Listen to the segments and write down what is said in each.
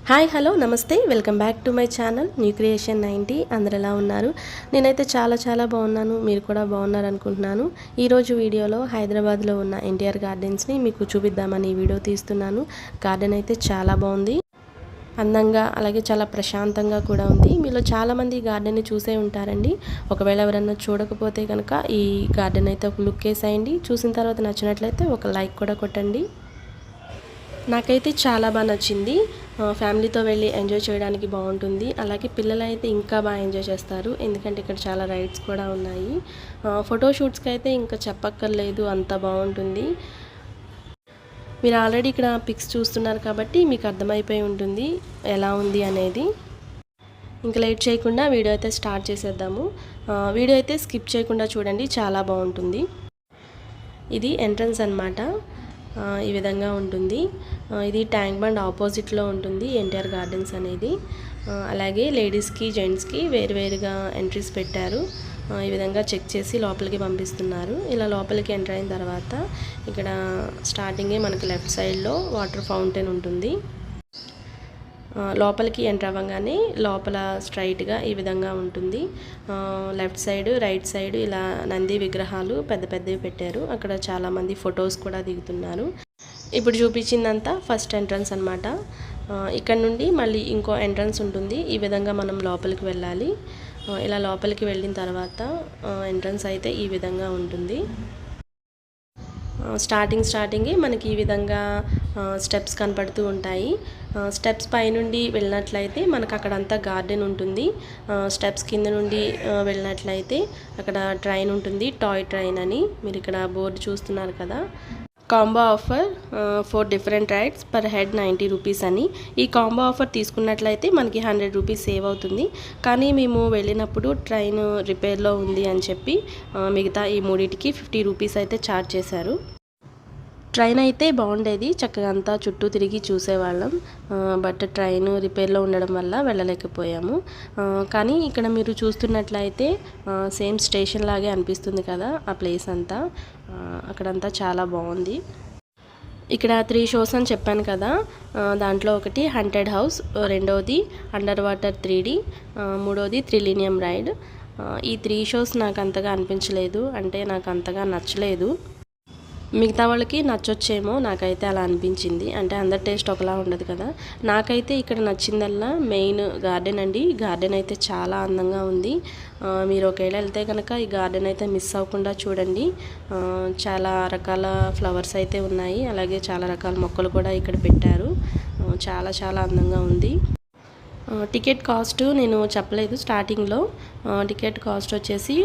Hi hello నమస్తే welcome back to my channel new creation 90. అందరు ఎలా ఉన్నారు? నేనైతే చాలా బాగున్నాను. మీరు కూడా బాగున్నారు అనుకుంటున్నాను. ఈరోజు వీడియోలో హైదరాబాద్లో ఉన్న ఎన్టీఆర్ గార్డెన్స్ని మీకు చూపిద్దామని ఈ వీడియో తీస్తున్నాను. గార్డెన్ అయితే చాలా బాగుంది, అందంగా, అలాగే చాలా ప్రశాంతంగా కూడా ఉంది. మీలో చాలామంది గార్డెన్ని చూసే ఉంటారండి. ఒకవేళ ఎవరైనా చూడకపోతే కనుక ఈ గార్డెన్ అయితే ఒక లుక్ వేసేయండి. చూసిన తర్వాత నచ్చినట్లయితే ఒక లైక్ కూడా కొట్టండి. నాకైతే చాలా బాగా నచ్చింది. ఫ్యామిలీతో వెళ్ళి ఎంజాయ్ చేయడానికి బాగుంటుంది. అలాగే పిల్లలు అయితే ఇంకా బాగా ఎంజాయ్ చేస్తారు, ఎందుకంటే ఇక్కడ చాలా రైడ్స్ కూడా ఉన్నాయి. ఫోటోషూట్స్కి అయితే ఇంకా చెప్పక్కర్లేదు, అంత బాగుంటుంది. మీరు ఆల్రెడీ ఇక్కడ పిక్స్ చూస్తున్నారు కాబట్టి మీకు అర్థమైపోయి ఉంటుంది ఎలా ఉంది అనేది. ఇంకా లేట్ చేయకుండా వీడియో అయితే స్టార్ట్ చేసేద్దాము. వీడియో అయితే స్కిప్ చేయకుండా చూడండి, చాలా బాగుంటుంది. ఇది ఎంట్రన్స్ అన్నమాట. ఈ విధంగా ఉంటుంది. ఇది ట్యాంక్ బండ్ ఆపోజిట్లో ఉంటుంది ఎన్టీఆర్ గార్డెన్స్ అనేది. అలాగే లేడీస్కి జెంట్స్కి వేరువేరుగా ఎంట్రీస్ పెట్టారు. ఈ విధంగా చెక్ చేసి లోపలికి పంపిస్తున్నారు. ఇలా లోపలికి ఎంటర్ అయిన తర్వాత ఇక్కడ స్టార్టింగే మనకి లెఫ్ట్ సైడ్లో వాటర్ ఫౌంటైన్ ఉంటుంది. లోపలికి ఎంటర్ అవ్వగానే లోపల స్ట్రైట్గా ఈ విధంగా ఉంటుంది. లెఫ్ట్ సైడ్ రైట్ సైడ్ ఇలా నంది విగ్రహాలు పెద్దవి పెట్టారు. అక్కడ చాలామంది ఫొటోస్ కూడా దిగుతున్నారు. ఇప్పుడు చూపించిందంతా ఫస్ట్ ఎంట్రన్స్ అనమాట. ఇక్కడ నుండి మళ్ళీ ఇంకో ఎంట్రన్స్ ఉంటుంది. ఈ విధంగా మనం లోపలికి వెళ్ళాలి. ఇలా లోపలికి వెళ్ళిన తర్వాత ఎంట్రన్స్ అయితే ఈ విధంగా ఉంటుంది. స్టార్టింగే మనకి ఈ విధంగా స్టెప్స్ కనపడుతూ ఉంటాయి. స్టెప్స్ పైనుండి వెళ్ళినట్లయితే మనకు అక్కడంతా గార్డెన్ ఉంటుంది. స్టెప్స్ కింద నుండి వెళ్ళినట్లయితే అక్కడ ట్రైన్ ఉంటుంది, టాయ్ ట్రైన్ అని. మీరు ఇక్కడ బోర్డు చూస్తున్నారు కదా. Combo offer 4 different rides per head 90 rupees అని. ఈ కాంబో ఆఫర్ తీసుకున్నట్లయితే మనకి 100 రూపీస్ సేవ్ అవుతుంది. కానీ మేము వెళ్ళినప్పుడు ట్రైన్ రిపేర్లో ఉంది అని చెప్పి మిగతా ఈ మూడింటికి 50 రూపీస్ అయితే ఛార్జ్ చేశారు. ట్రైన్ అయితే బాగుండేది, చక్కగా అంతా చుట్టూ తిరిగి చూసేవాళ్ళం. బట్ ట్రైన్ రిపేర్లో ఉండడం వల్ల వెళ్ళలేకపోయాము. కానీ ఇక్కడ మీరు చూస్తున్నట్లయితే సేమ్ స్టేషన్ లాగే అనిపిస్తుంది కదా ఆ ప్లేస్ అంతా. అక్కడంతా చాలా బాగుంది. ఇక్కడ 3 షోస్ అని చెప్పాను కదా. దాంట్లో ఒకటి హంటెడ్ హౌస్, రెండవది అండర్ వాటర్ 3D, మూడవది థ్రిలీనియం రైడ్. ఈ 3 షోస్ నాకు అంతగా అనిపించలేదు, అంటే నాకు అంతగా నచ్చలేదు. మిగతా వాళ్ళకి నచ్చొచ్చేమో, నాకైతే అలా అనిపించింది. అంటే అందరి టేస్ట్ ఒకలా ఉండదు కదా. నాకైతే ఇక్కడ నచ్చిందల్లా మెయిన్ గార్డెన్ అండి. గార్డెన్ అయితే చాలా అందంగా ఉంది. మీరు ఒకవేళ వెళ్తే కనుక ఈ గార్డెన్ అయితే మిస్ అవ్వకుండా చూడండి. చాలా రకాల ఫ్లవర్స్ అయితే ఉన్నాయి, అలాగే చాలా రకాల మొక్కలు కూడా ఇక్కడ పెట్టారు. చాలా అందంగా ఉంది. టికెట్ కాస్ట్ నేను చెప్పలేదు స్టార్టింగ్లో. టికెట్ కాస్ట్ వచ్చేసి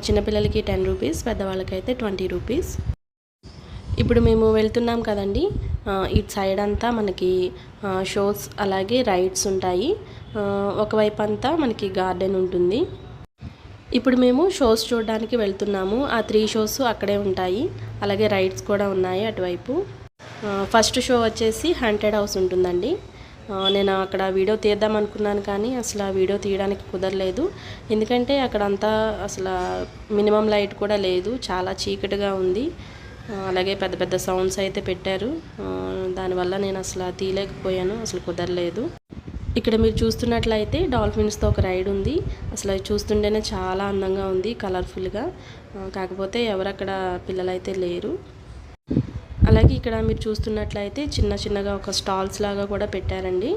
చిన్నపిల్లలకి 10 రూపీస్, పెద్దవాళ్ళకైతే 20 రూపీస్. ఇప్పుడు మేము వెళ్తున్నాం కదండి, ఇటు సైడ్ అంతా మనకి షోస్ అలాగే రైడ్స్ ఉంటాయి. ఒకవైపు అంతా మనకి గార్డెన్ ఉంటుంది. ఇప్పుడు మేము షోస్ చూడడానికి వెళ్తున్నాము. ఆ 3 షోస్ అక్కడే ఉంటాయి, అలాగే రైడ్స్ కూడా ఉన్నాయి అటువైపు. ఫస్ట్ షో వచ్చేసి హంటెడ్ హౌస్ ఉంటుందండి. నేను అక్కడ వీడియో తీద్దాం అనుకున్నాను, కానీ అసలు ఆ వీడియో తీయడానికి కుదరలేదు. ఎందుకంటే అక్కడంతా అసలు మినిమం లైట్ కూడా లేదు, చాలా చీకటిగా ఉంది. అలాగే పెద్ద సౌండ్స్ అయితే పెట్టారు. దానివల్ల నేను అసలు తీయలేకపోయాను, అసలు కుదరలేదు. ఇక్కడ మీరు చూస్తున్నట్లయితే డాల్ఫిన్స్తో ఒక రైడ్ ఉంది. అసలు అది చూస్తుంటేనే చాలా అందంగా ఉంది, కలర్ఫుల్గా. కాకపోతే ఎవరక్కడ పిల్లలైతే లేరు. అలాగే ఇక్కడ మీరు చూస్తున్నట్లయితే చిన్నగా ఒక స్టాల్స్ లాగా కూడా పెట్టారండి.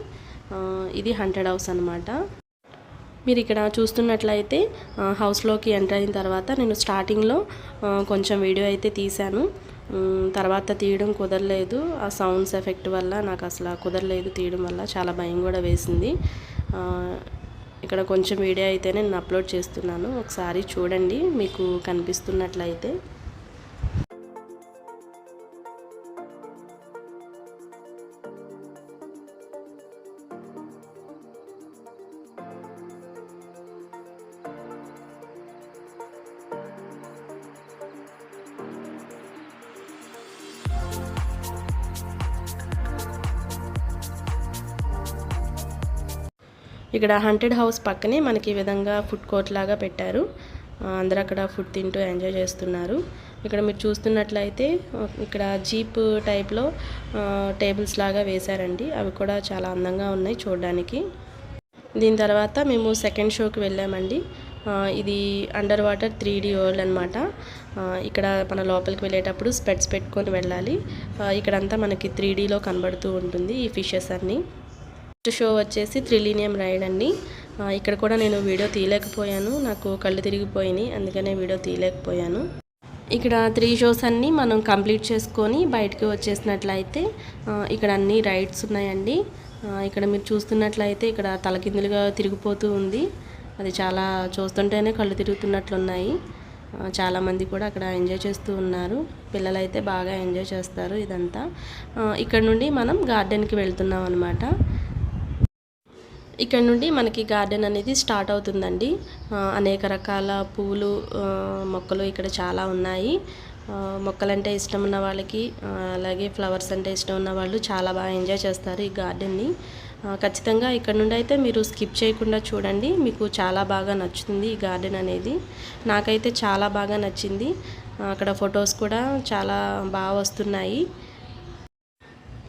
ఇది హంటెడ్ హౌస్ అనమాట. మీరు ఇక్కడ చూస్తున్నట్లయితే హౌస్లోకి ఎంటర్ అయిన తర్వాత నేను స్టార్టింగ్లో కొంచెం వీడియో అయితే తీశాను. తర్వాత తీయడం కుదరలేదు, ఆ సౌండ్స్ ఎఫెక్ట్ వల్ల నాకు అసలు కుదరలేదు తీయడం వల్ల. చాలా భయం కూడా వేసింది. ఇక్కడ కొంచెం వీడియో అయితే నేను అప్లోడ్ చేస్తున్నాను, ఒకసారి చూడండి మీకు కనిపిస్తున్నట్లయితే. ఇక్కడ హంటెడ్ హౌస్ పక్కనే మనకి ఈ విధంగా ఫుడ్ కోర్ట్ లాగా పెట్టారు. అందరూ అక్కడ ఫుడ్ తింటూ ఎంజాయ్ చేస్తున్నారు. ఇక్కడ మీరు చూస్తున్నట్లయితే ఇక్కడ జీప్ టైప్లో టేబుల్స్ లాగా వేశారండి. అవి కూడా చాలా అందంగా ఉన్నాయి చూడడానికి. దీని తర్వాత మేము సెకండ్ షోకి వెళ్ళామండి. ఇది అండర్ వాటర్ 3D వరల్డ్ అనమాట. ఇక్కడ మన లోపలికి వెళ్ళేటప్పుడు స్పెట్స్ పెట్టుకొని వెళ్ళాలి. ఇక్కడంతా మనకి 3Dలో కనబడుతూ ఉంటుంది ఈ ఫిషెస్ అన్నీ. ఫస్ట్ షో వచ్చేసి థ్రిలీనియం రైడ్ అండి. ఇక్కడ కూడా నేను వీడియో తీయలేకపోయాను, నాకు కళ్ళు తిరిగిపోయినాయి, అందుకనే వీడియో తీయలేకపోయాను. ఇక్కడ 3 షోస్ అన్నీ మనం కంప్లీట్ చేసుకొని బయటకు వచ్చేసినట్లయితే ఇక్కడ అన్ని రైడ్స్ ఉన్నాయండి. ఇక్కడ మీరు చూస్తున్నట్లయితే ఇక్కడ తలకిందులుగా తిరిగిపోతూ ఉంది. అది చాలా చూస్తుంటేనే కళ్ళు తిరుగుతున్నట్లున్నాయి. చాలామంది కూడా అక్కడ ఎంజాయ్ చేస్తూ ఉన్నారు. పిల్లలైతే బాగా ఎంజాయ్ చేస్తారు ఇదంతా. ఇక్కడ నుండి మనం గార్డెన్కి వెళ్తున్నాం అనమాట. ఇక్కడ నుండి మనకి గార్డెన్ అనేది స్టార్ట్ అవుతుందండి. అనేక రకాల పూలు మొక్కలు ఇక్కడ చాలా ఉన్నాయి. మొక్కలంటే ఇష్టం ఉన్న వాళ్ళకి, అలాగే ఫ్లవర్స్ అంటే ఇష్టం ఉన్న వాళ్ళు చాలా బాగా ఎంజాయ్ చేస్తారు ఈ గార్డెన్ని. ఖచ్చితంగా ఇక్కడ నుండి అయితే మీరు స్కిప్ చేయకుండా చూడండి, మీకు చాలా బాగా నచ్చుతుంది ఈ గార్డెన్ అనేది. నాకైతే చాలా బాగా నచ్చింది. అక్కడ ఫొటోస్ కూడా చాలా బాగా వస్తున్నాయి.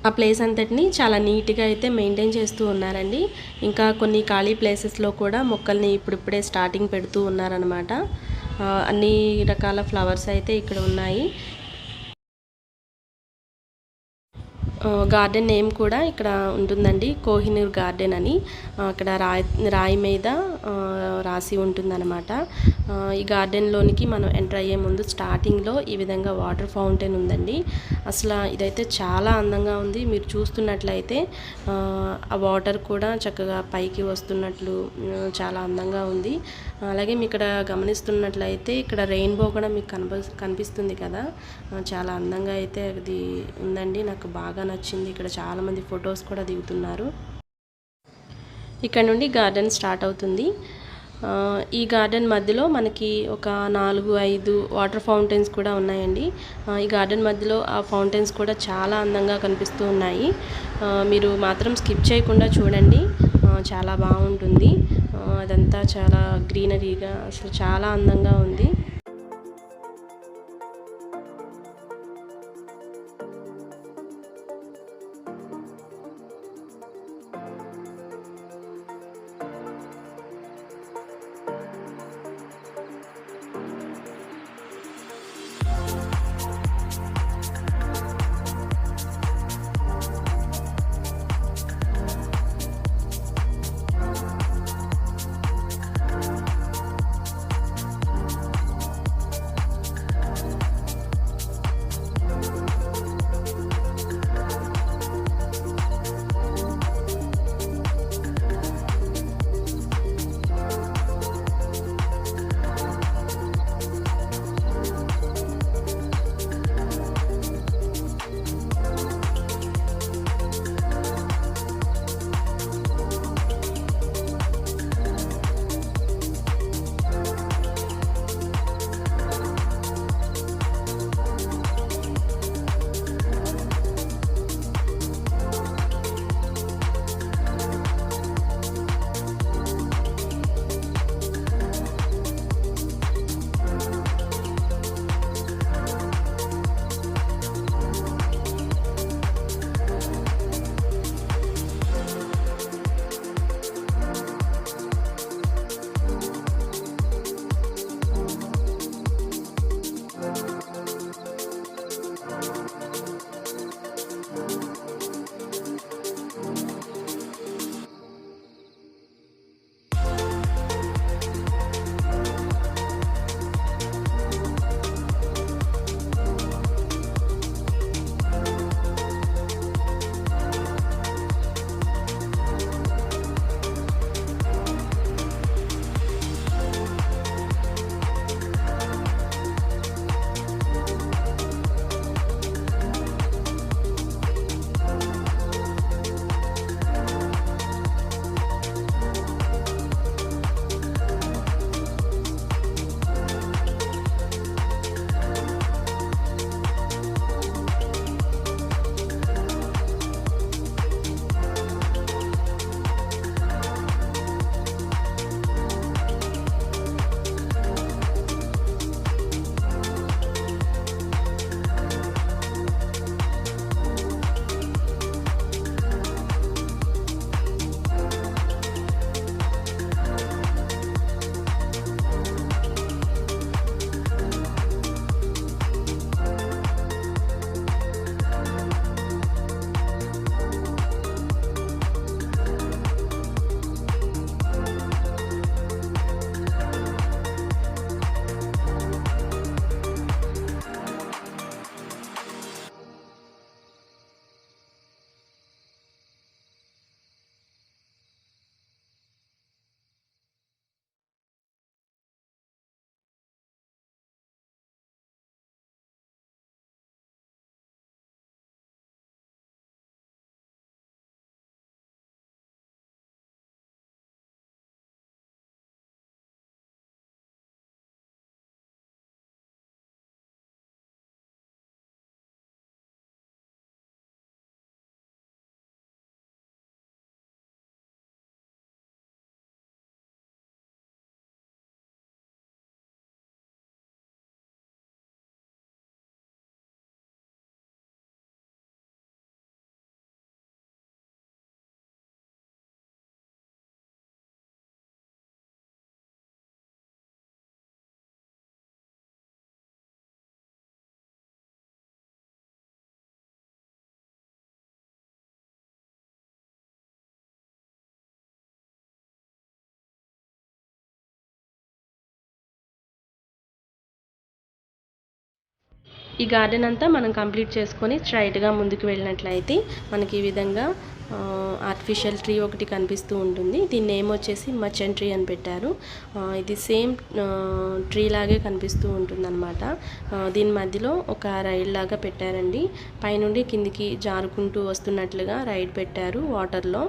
ఆ ప్లేస్ అంతటిని చాలా నీట్గా అయితే మెయింటైన్ చేస్తూ ఉన్నారండి. ఇంకా కొన్ని ఖాళీ ప్లేసెస్లో కూడా మొక్కల్ని ఇప్పుడిప్పుడే స్టార్టింగ్ పెడుతూ ఉన్నారనమాట. అన్ని రకాల ఫ్లవర్స్ అయితే ఇక్కడ ఉన్నాయి. గార్డెన్ నేమ్ కూడా ఇక్కడ ఉంటుందండి, కోహినూర్ గార్డెన్ అని. అక్కడ రాయి మీద రాసి ఉంటుందన్నమాట. ఈ గార్డెన్లోనికి మనం ఎంటర్ అయ్యే ముందు స్టార్టింగ్లో ఈ విధంగా వాటర్ ఫౌంటైన్ ఉందండి. అసలు ఇదైతే చాలా అందంగా ఉంది. మీరు చూస్తున్నట్లయితే ఆ వాటర్ కూడా చక్కగా పైకి వస్తున్నట్లు చాలా అందంగా ఉంది. అలాగే మీ ఇక్కడ గమనిస్తున్నట్లయితే ఇక్కడ రెయిన్బో కూడా మీకు కనిపిస్తుంది కదా, చాలా అందంగా అయితే అది ఉందండి. నాకు బాగా నచ్చింది. ఇక్కడ చాలామంది ఫొటోస్ కూడా దిగుతున్నారు. ఇక్కడ నుండి గార్డెన్ స్టార్ట్ అవుతుంది. ఈ గార్డెన్ మధ్యలో మనకి ఒక 4-5 వాటర్ ఫౌంటైన్స్ కూడా ఉన్నాయండి. ఈ గార్డెన్ మధ్యలో ఆ ఫౌంటైన్స్ కూడా చాలా అందంగా కనిపిస్తూ ఉన్నాయి. మీరు మాత్రం స్కిప్ చేయకుండా చూడండి, చాలా బాగుంటుంది. అదంతా చాలా గ్రీనరీగా అసలు చాలా అందంగా ఉంది. ఈ గార్డెన్ అంతా మనం కంప్లీట్ చేసుకొని స్ట్రైట్గా ముందుకు వెళ్ళినట్లయితే మనకి ఈ విధంగా ఆర్టిఫిషియల్ ట్రీ ఒకటి కనిపిస్తూ ఉంటుంది. దీని నేమ్ వచ్చేసి మర్చెంట్ ట్రీ అని పెట్టారు. ఇది సేమ్ ట్రీ లాగే కనిపిస్తూ ఉంటుందన్నమాట. దీని మధ్యలో ఒక రైడ్ లాగా పెట్టారండి. పైనుండి కిందికి జారుకుంటూ వస్తున్నట్లుగా రైడ్ పెట్టారు వాటర్లో.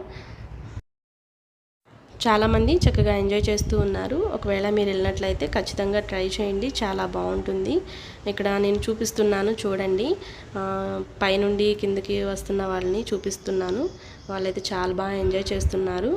చాలామంది చక్కగా ఎంజాయ్ చేస్తూ ఉన్నారు. ఒకవేళ మీరు వెళ్ళినట్లయితే ఖచ్చితంగా ట్రై చేయండి, చాలా బాగుంటుంది. ఇక్కడ నేను చూపిస్తున్నాను చూడండి, పైనుండి కిందకి వస్తున్న వాళ్ళని చూపిస్తున్నాను. వాళ్ళైతే చాలా బాగా ఎంజాయ్ చేస్తున్నారు.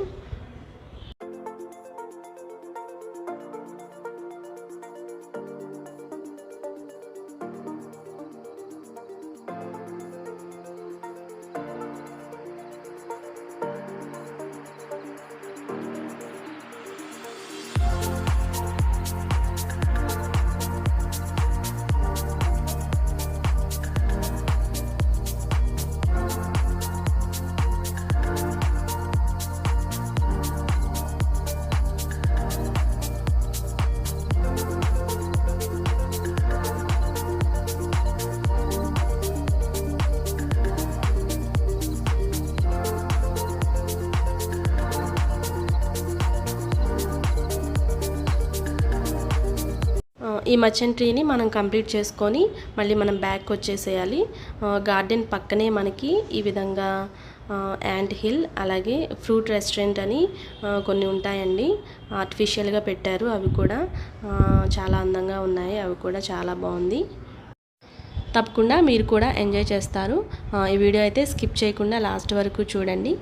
ఈ మర్చెంట్ ట్రీని మనం కంప్లీట్ చేసుకొని మళ్ళీ మనం బ్యాక్ వచ్చేసేయాలి. గార్డెన్ పక్కనే మనకి ఈ విధంగా యాంట్ హిల్ అలాగే ఫ్రూట్ రెస్టారెంట్ అని కొన్ని ఉంటాయండి. ఆర్టిఫిషియల్గా పెట్టారు, అవి కూడా చాలా అందంగా ఉన్నాయి. అవి కూడా చాలా బాగుంది. తప్పకుండా మీరు కూడా ఎంజాయ్ చేస్తారు. ఈ వీడియో అయితే స్కిప్ చేయకుండా లాస్ట్ వరకు చూడండి.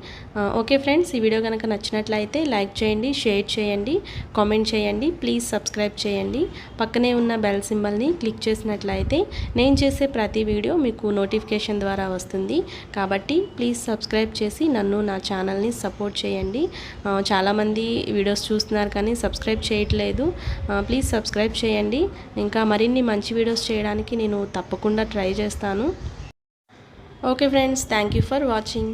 ఓకే ఫ్రెండ్స్, ఈ వీడియో కనుక నచ్చినట్లయితే లైక్ చేయండి, షేర్ చేయండి, కామెంట్ చేయండి, ప్లీజ్ సబ్స్క్రైబ్ చేయండి. పక్కనే ఉన్న బెల్ సింబల్ని క్లిక్ చేసినట్లయితే నేను చేసే ప్రతి వీడియో మీకు నోటిఫికేషన్ ద్వారా వస్తుంది. కాబట్టి ప్లీజ్ సబ్స్క్రైబ్ చేసి నన్ను, నా ఛానల్ని సపోర్ట్ చేయండి. చాలామంది వీడియోస్ చూస్తున్నారు కానీ సబ్స్క్రైబ్ చేయట్లేదు. ప్లీజ్ సబ్స్క్రైబ్ చేయండి. ఇంకా మరిన్ని మంచి వీడియోస్ చేయడానికి నేను తప్పకుండా ట్రై చేస్తాను. Okay friends, thank you for watching.